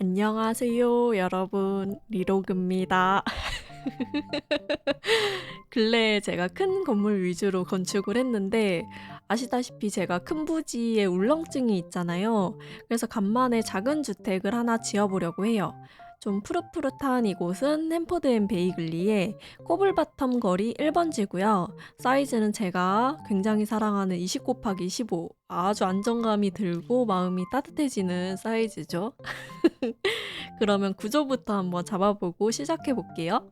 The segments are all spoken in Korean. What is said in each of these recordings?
안녕하세요, 여러분. 리로그입니다. 근래에 제가 큰 건물 위주로 건축을 했는데 아시다시피 제가 큰 부지에 울렁증이 있잖아요. 그래서 간만에 작은 주택을 하나 지어보려고 해요. 좀 푸릇푸릇한 이곳은 햄퍼드 앤 베이글리의 코블바텀 거리 1번지고요. 사이즈는 제가 굉장히 사랑하는 20 곱하기 15. 아주 안정감이 들고 마음이 따뜻해지는 사이즈죠. 그러면 구조부터 한번 잡아보고 시작해 볼게요.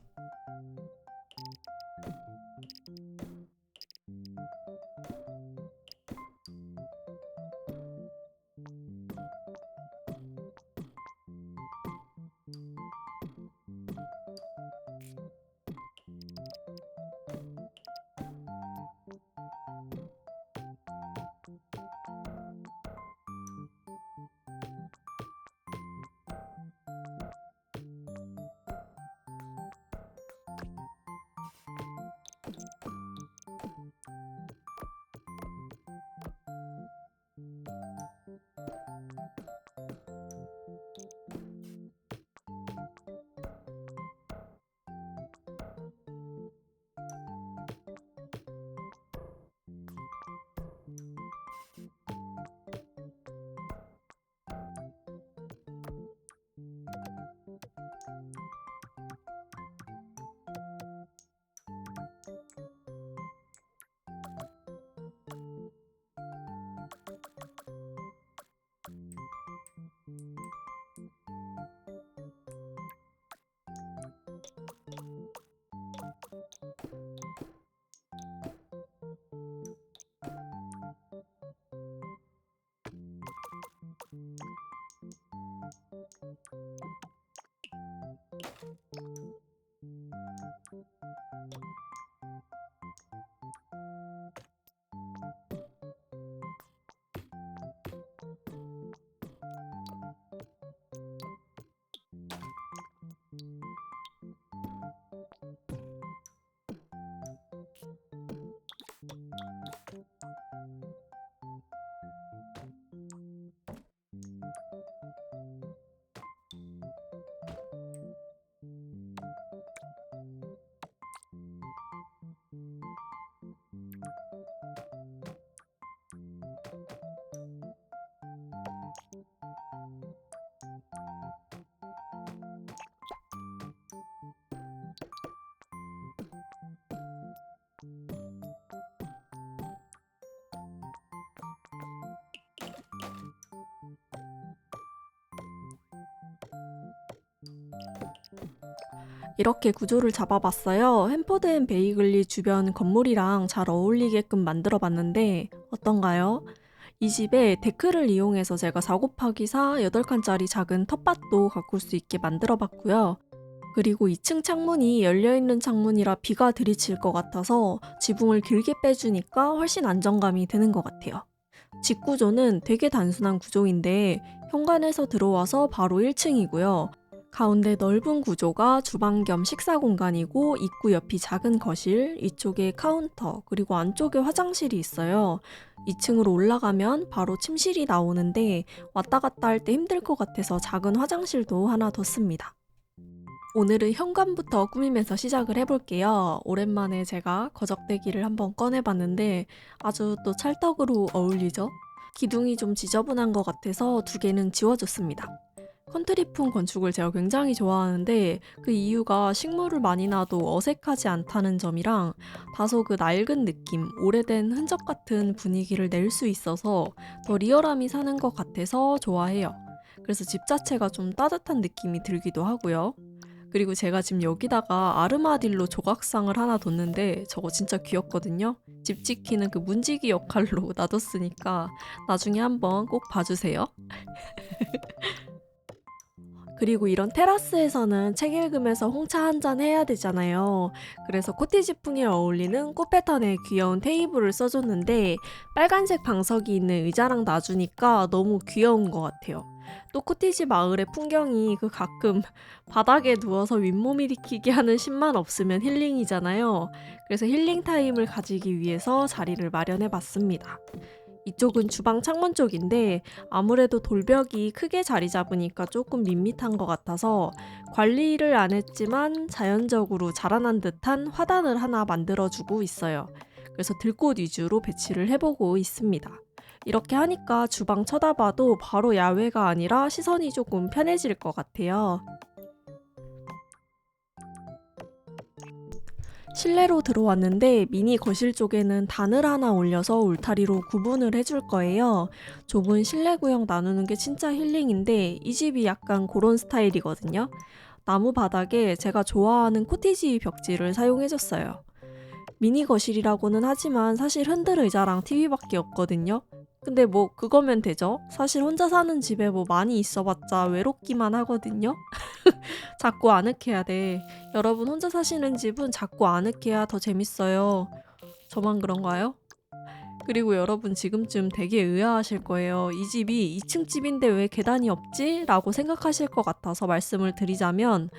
이렇게 구조를 잡아봤어요. 햄퍼드 앤 베이글리 주변 건물이랑 잘 어울리게끔 만들어봤는데 어떤가요? 이 집에 데크를 이용해서 제가 4 곱하기 4 8칸짜리 작은 텃밭도 가꿀 수 있게 만들어봤고요. 그리고 2층 창문이 열려있는 창문이라 비가 들이칠 것 같아서 지붕을 길게 빼주니까 훨씬 안정감이 드는 것 같아요. 집 구조는 되게 단순한 구조인데 현관에서 들어와서 바로 1층이고요. 가운데 넓은 구조가 주방 겸 식사 공간이고 입구 옆이 작은 거실, 이쪽에 카운터, 그리고 안쪽에 화장실이 있어요. 2층으로 올라가면 바로 침실이 나오는데 왔다 갔다 할 때 힘들 것 같아서 작은 화장실도 하나 뒀습니다. 오늘은 현관부터 꾸미면서 시작을 해볼게요. 오랜만에 제가 거적대기를 한번 꺼내봤는데 아주 또 찰떡으로 어울리죠? 기둥이 좀 지저분한 것 같아서 2개는 지워줬습니다. 컨트리풍 건축을 제가 굉장히 좋아하는데 그 이유가 식물을 많이 놔도 어색하지 않다는 점이랑 다소 그 낡은 느낌, 오래된 흔적 같은 분위기를 낼 수 있어서 더 리얼함이 사는 것 같아서 좋아해요. 그래서 집 자체가 좀 따뜻한 느낌이 들기도 하고요. 그리고 제가 지금 여기다가 아르마딜로 조각상을 하나 뒀는데 저거 진짜 귀엽거든요. 집 지키는 그 문지기 역할로 놔뒀으니까 나중에 한번 꼭 봐주세요. 그리고 이런 테라스에서는 책 읽으면서 홍차 한잔 해야 되잖아요. 그래서 코티지풍에 어울리는 꽃 패턴의 귀여운 테이블을 써줬는데 빨간색 방석이 있는 의자랑 놔주니까 너무 귀여운 것 같아요. 또 코티지 마을의 풍경이 그 가끔 바닥에 누워서 윗몸 일으키게 하는 쉼만 없으면 힐링이잖아요. 그래서 힐링 타임을 가지기 위해서 자리를 마련해 봤습니다. 이쪽은 주방 창문 쪽인데 아무래도 돌벽이 크게 자리 잡으니까 조금 밋밋한 것 같아서 관리를 안 했지만 자연적으로 자라난 듯한 화단을 하나 만들어주고 있어요. 그래서 들꽃 위주로 배치를 해보고 있습니다. 이렇게 하니까 주방 쳐다봐도 바로 야외가 아니라 시선이 조금 편해질 것 같아요. 실내로 들어왔는데 미니 거실 쪽에는 단을 하나 올려서 울타리로 구분을 해줄 거예요. 좁은 실내 구역 나누는 게 진짜 힐링인데 이 집이 약간 그런 스타일이거든요. 나무 바닥에 제가 좋아하는 코티지 벽지를 사용해줬어요. 미니 거실이라고는 하지만 사실 흔들 의자랑 TV밖에 없거든요. 근데 뭐 그거면 되죠. 사실 혼자 사는 집에 뭐 많이 있어봤자 외롭기만 하거든요. 자꾸 아늑해야 돼. 여러분 혼자 사시는 집은 자꾸 아늑해야 더 재밌어요. 저만 그런가요? 그리고 여러분 지금쯤 되게 의아하실 거예요. 이 집이 2층 집인데 왜 계단이 없지? 라고 생각하실 것 같아서 말씀을 드리자면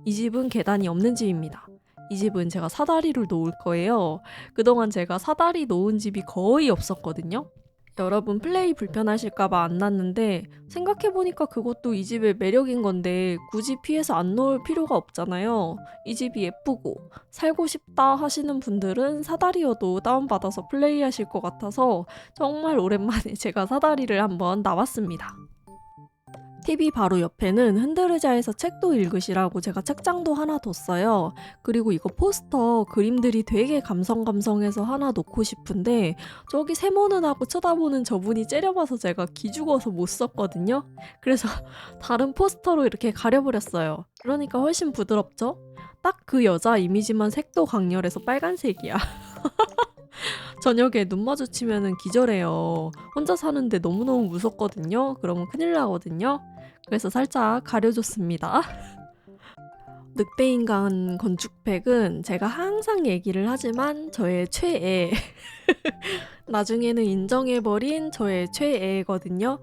이 집은 계단이 없는 집입니다. 이 집은 제가 사다리를 놓을 거예요. 그동안 제가 사다리 놓은 집이 거의 없었거든요. 여러분 플레이 불편하실까봐 안 놨는데 생각해보니까 그것도 이 집의 매력인 건데 굳이 피해서 안 놓을 필요가 없잖아요. 이 집이 예쁘고 살고 싶다 하시는 분들은 사다리여도 다운받아서 플레이하실 것 같아서 정말 오랜만에 제가 사다리를 한번 놔봤습니다. TV 바로 옆에는 흔들의자에서 책도 읽으시라고 제가 책장도 하나 뒀어요. 그리고 이거 포스터 그림들이 되게 감성감성해서 하나 놓고 싶은데 저기 세모눈하고 쳐다보는 저분이 째려봐서 제가 기죽어서 못 썼거든요. 그래서 다른 포스터로 이렇게 가려버렸어요. 그러니까 훨씬 부드럽죠? 딱 그 여자 이미지만 색도 강렬해서 빨간색이야. 저녁에 눈 마주치면 기절해요. 혼자 사는데 너무너무 무섭거든요. 그러면 큰일 나거든요. 그래서 살짝 가려줬습니다. 늑대인간 건축팩은 제가 항상 얘기를 하지만 저의 최애. 나중에는 인정해버린 저의 최애거든요.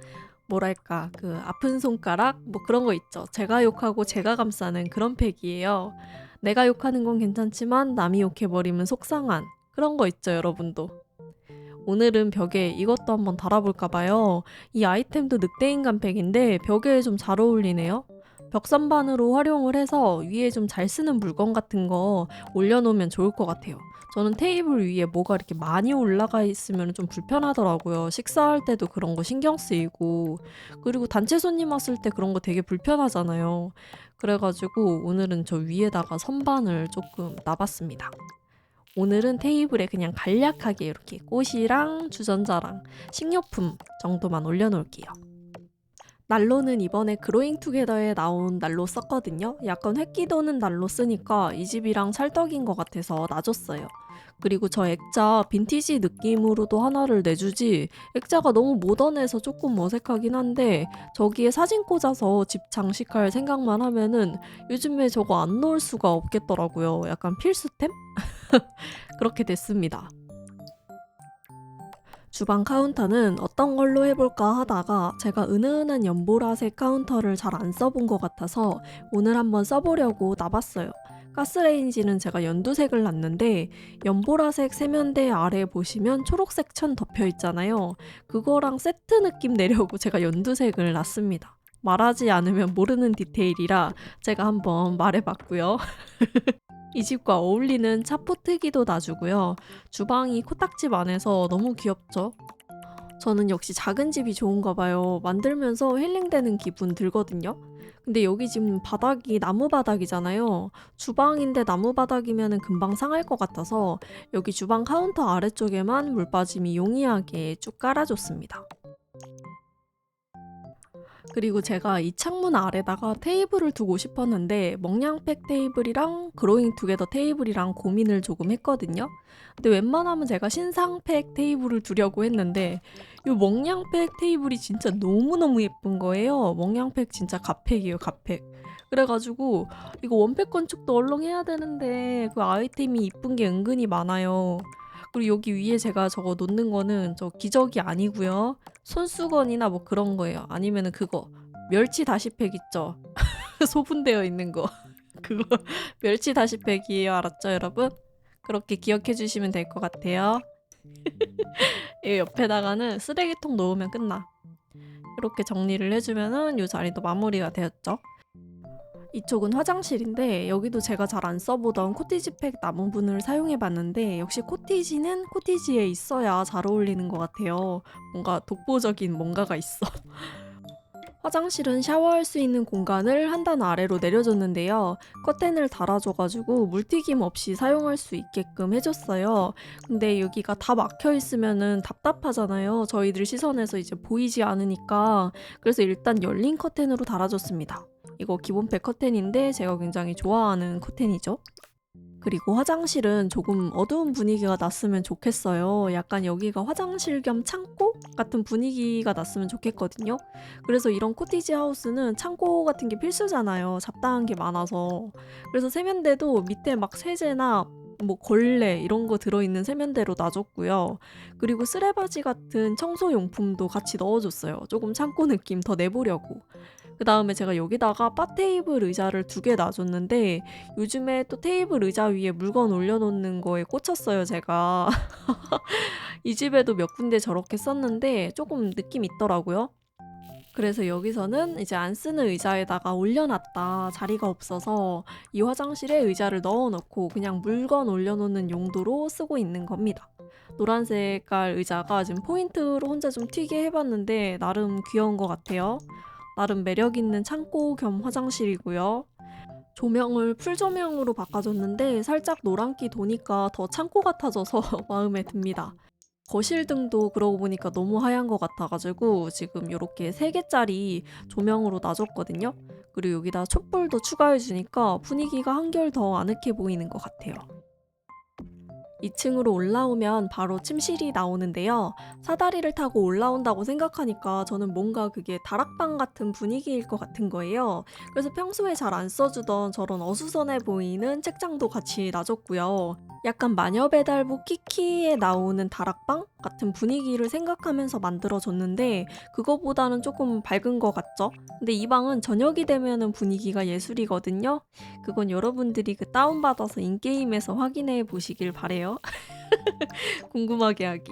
뭐랄까 그 아픈 손가락 뭐 그런 거 있죠. 제가 욕하고 제가 감싸는 그런 팩이에요. 내가 욕하는 건 괜찮지만 남이 욕해버리면 속상한 그런 거 있죠, 여러분도. 오늘은 벽에 이것도 한번 달아볼까봐요. 이 아이템도 늑대인간 팩인데 벽에 좀 잘 어울리네요. 벽선반으로 활용을 해서 위에 좀 잘 쓰는 물건 같은 거 올려놓으면 좋을 것 같아요. 저는 테이블 위에 뭐가 이렇게 많이 올라가 있으면 좀 불편하더라고요. 식사할 때도 그런 거 신경 쓰이고 그리고 단체 손님 왔을 때 그런 거 되게 불편하잖아요. 그래가지고 오늘은 저 위에다가 선반을 조금 놔봤습니다. 오늘은 테이블에 그냥 간략하게 이렇게 꽃이랑 주전자랑 식료품 정도만 올려놓을게요. 난로는 이번에 그로잉 투게더에 나온 난로 썼거든요. 약간 획기 도는 난로 쓰니까 이 집이랑 찰떡인 것 같아서 놔줬어요. 그리고 저 액자 빈티지 느낌으로도 하나를 내주지 액자가 너무 모던해서 조금 어색하긴 한데 저기에 사진 꽂아서 집 장식할 생각만 하면은 요즘에 저거 안 놓을 수가 없겠더라고요. 약간 필수템? 그렇게 됐습니다. 주방 카운터는 어떤 걸로 해볼까 하다가 제가 은은한 연보라색 카운터를 잘 안 써본 것 같아서 오늘 한번 써보려고 놔봤어요. 가스레인지는 제가 연두색을 놨는데 연보라색 세면대 아래 보시면 초록색 천 덮여 있잖아요. 그거랑 세트 느낌 내려고 제가 연두색을 놨습니다. 말하지 않으면 모르는 디테일이라 제가 한번 말해봤고요. 이 집과 어울리는 차포트기도 놔주고요. 주방이 코딱집 안에서 너무 귀엽죠? 저는 역시 작은 집이 좋은가 봐요. 만들면서 힐링되는 기분 들거든요. 근데 여기 지금 바닥이 나무 바닥이잖아요. 주방인데 나무 바닥이면 금방 상할 것 같아서 여기 주방 카운터 아래쪽에만 물 빠짐이 용이하게 쭉 깔아줬습니다. 그리고 제가 이 창문 아래다가 테이블을 두고 싶었는데 먹량팩 테이블이랑 그로잉 투게더 테이블이랑 고민을 조금 했거든요. 근데 웬만하면 제가 신상팩 테이블을 두려고 했는데 이 먹량팩 테이블이 진짜 너무너무 예쁜 거예요. 먹량팩 진짜 갓팩이에요, 갓팩. 그래가지고 이거 원팩 건축도 얼렁 해야 되는데 그 아이템이 이쁜 게 은근히 많아요. 그리고 여기 위에 제가 저거 놓는 거는 저 기저귀 아니고요. 손수건이나 뭐 그런 거예요. 아니면은 그거 멸치 다시팩 있죠? 소분되어 있는 거. 그거 멸치 다시팩이에요. 알았죠, 여러분? 그렇게 기억해 주시면 될 것 같아요. 이 옆에다가는 쓰레기통 놓으면 끝나. 이렇게 정리를 해주면은 이 자리도 마무리가 되었죠. 이쪽은 화장실인데 여기도 제가 잘 안 써보던 코티지팩 나무분을 사용해봤는데 역시 코티지는 코티지에 있어야 잘 어울리는 것 같아요. 뭔가 독보적인 뭔가가 있어. 화장실은 샤워할 수 있는 공간을 한 단 아래로 내려줬는데요. 커튼을 달아줘가지고 물튀김 없이 사용할 수 있게끔 해줬어요. 근데 여기가 다 막혀 있으면은 답답하잖아요. 저희들 시선에서 이제 보이지 않으니까. 그래서 일단 열린 커튼으로 달아줬습니다. 이거 기본팩 커튼인데 제가 굉장히 좋아하는 커튼이죠. 그리고 화장실은 조금 어두운 분위기가 났으면 좋겠어요. 약간 여기가 화장실 겸 창고 같은 분위기가 났으면 좋겠거든요. 그래서 이런 코티지 하우스는 창고 같은 게 필수잖아요. 잡다한 게 많아서. 그래서 세면대도 밑에 막 세제나 뭐 걸레 이런 거 들어있는 세면대로 놔줬고요. 그리고 쓰레바지 같은 청소용품도 같이 넣어줬어요. 조금 창고 느낌 더 내보려고. 그 다음에 제가 여기다가 바 테이블 의자를 2개 놔줬는데 요즘에 또 테이블 의자 위에 물건 올려놓는 거에 꽂혔어요, 제가. 이 집에도 몇 군데 저렇게 썼는데 조금 느낌 있더라고요. 그래서 여기서는 이제 안 쓰는 의자에다가 올려놨다 자리가 없어서 이 화장실에 의자를 넣어놓고 그냥 물건 올려놓는 용도로 쓰고 있는 겁니다. 노란 색깔 의자가 지금 포인트로 혼자 좀 튀게 해봤는데 나름 귀여운 것 같아요. 나름 매력 있는 창고 겸 화장실이고요. 조명을 풀조명으로 바꿔줬는데 살짝 노란기 도니까 더 창고 같아져서 마음에 듭니다. 거실 등도 그러고 보니까 너무 하얀 것 같아가지고 지금 이렇게 3개짜리 조명으로 놔줬거든요. 그리고 여기다 촛불도 추가해주니까 분위기가 한결 더 아늑해 보이는 것 같아요. 2층으로 올라오면 바로 침실이 나오는데요. 사다리를 타고 올라온다고 생각하니까 저는 뭔가 그게 다락방 같은 분위기일 것 같은 거예요. 그래서 평소에 잘 안 써주던 저런 어수선해 보이는 책장도 같이 놔줬고요. 약간 마녀배달부 키키에 나오는 다락방 같은 분위기를 생각하면서 만들어줬는데 그거보다는 조금 밝은 것 같죠? 근데 이 방은 저녁이 되면은 분위기가 예술이거든요. 그건 여러분들이 그 다운받아서 인게임에서 확인해 보시길 바래요. 궁금하게 하기.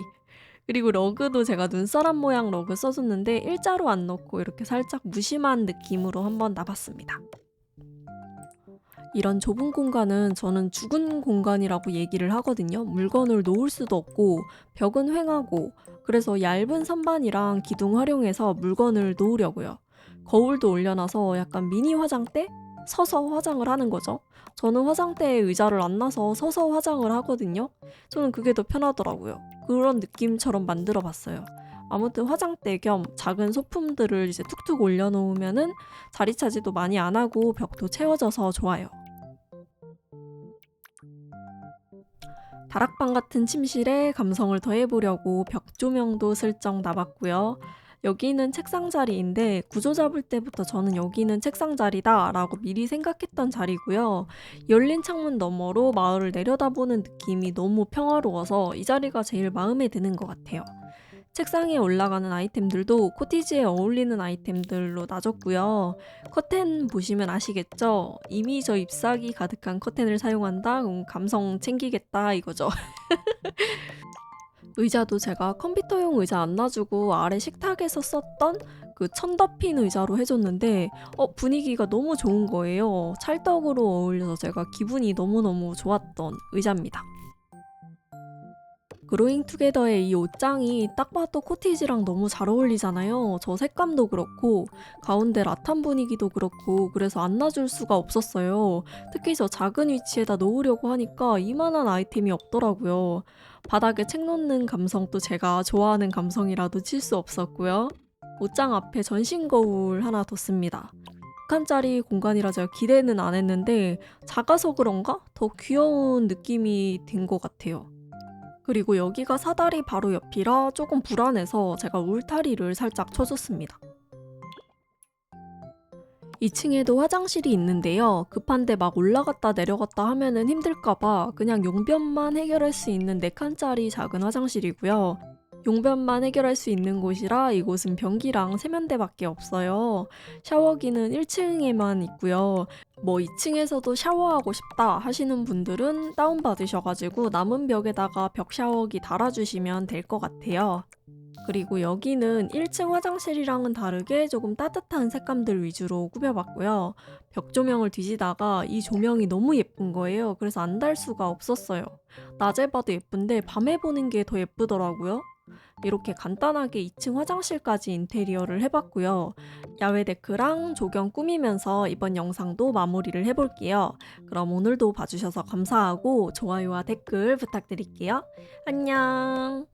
그리고 러그도 제가 눈사람 모양 러그 써줬는데 일자로 안 넣고 이렇게 살짝 무심한 느낌으로 한번 놔봤습니다. 이런 좁은 공간은 저는 죽은 공간이라고 얘기를 하거든요. 물건을 놓을 수도 없고 벽은 휑하고 그래서 얇은 선반이랑 기둥 활용해서 물건을 놓으려고요. 거울도 올려놔서 약간 미니 화장대? 서서 화장을 하는 거죠. 저는 화장대에 의자를 안 놔서 서서 화장을 하거든요. 저는 그게 더 편하더라고요. 그런 느낌처럼 만들어 봤어요. 아무튼 화장대 겸 작은 소품들을 이제 툭툭 올려놓으면은 자리 차지도 많이 안 하고 벽도 채워져서 좋아요. 다락방 같은 침실에 감성을 더해보려고 벽 조명도 슬쩍 놔봤고요. 여기는 책상 자리인데 구조 잡을 때부터 저는 여기는 책상 자리다 라고 미리 생각했던 자리고요. 열린 창문 너머로 마을을 내려다보는 느낌이 너무 평화로워서 이 자리가 제일 마음에 드는 것 같아요. 책상에 올라가는 아이템들도 코티지에 어울리는 아이템들로 놔줬고요. 커튼 보시면 아시겠죠? 이미 저 잎사귀 가득한 커튼을 사용한다? 감성 챙기겠다 이거죠. 의자도 제가 컴퓨터용 의자 안 놔주고 아래 식탁에서 썼던 그 천덮인 의자로 해줬는데 분위기가 너무 좋은 거예요. 찰떡으로 어울려서 제가 기분이 너무너무 좋았던 의자입니다. 그로잉 투게더의 이 옷장이 딱 봐도 코티지랑 너무 잘 어울리잖아요. 저 색감도 그렇고 가운데 라탄 분위기도 그렇고 그래서 안 놔줄 수가 없었어요. 특히 저 작은 위치에다 놓으려고 하니까 이만한 아이템이 없더라고요. 바닥에 책 놓는 감성도 제가 좋아하는 감성이라도 칠 수 없었고요. 옷장 앞에 전신 거울 하나 뒀습니다. 1칸짜리 공간이라 제가 기대는 안 했는데 작아서 그런가? 더 귀여운 느낌이 든 것 같아요. 그리고 여기가 사다리 바로 옆이라 조금 불안해서 제가 울타리를 살짝 쳐줬습니다. 2층에도 화장실이 있는데요. 급한데 막 올라갔다 내려갔다 하면은 힘들까봐 그냥 용변만 해결할 수 있는 4칸짜리 작은 화장실이고요. 용변만 해결할 수 있는 곳이라 이곳은 변기랑 세면대밖에 없어요. 샤워기는 1층에만 있고요. 뭐 2층에서도 샤워하고 싶다 하시는 분들은 다운받으셔가지고 남은 벽에다가 벽 샤워기 달아주시면 될 것 같아요. 그리고 여기는 1층 화장실이랑은 다르게 조금 따뜻한 색감들 위주로 꾸며봤고요. 벽 조명을 뒤지다가 이 조명이 너무 예쁜 거예요. 그래서 안 달 수가 없었어요. 낮에 봐도 예쁜데 밤에 보는 게 더 예쁘더라고요. 이렇게 간단하게 2층 화장실까지 인테리어를 해봤고요. 야외 데크랑 조경 꾸미면서 이번 영상도 마무리를 해볼게요. 그럼 오늘도 봐주셔서 감사하고 좋아요와 댓글 부탁드릴게요. 안녕!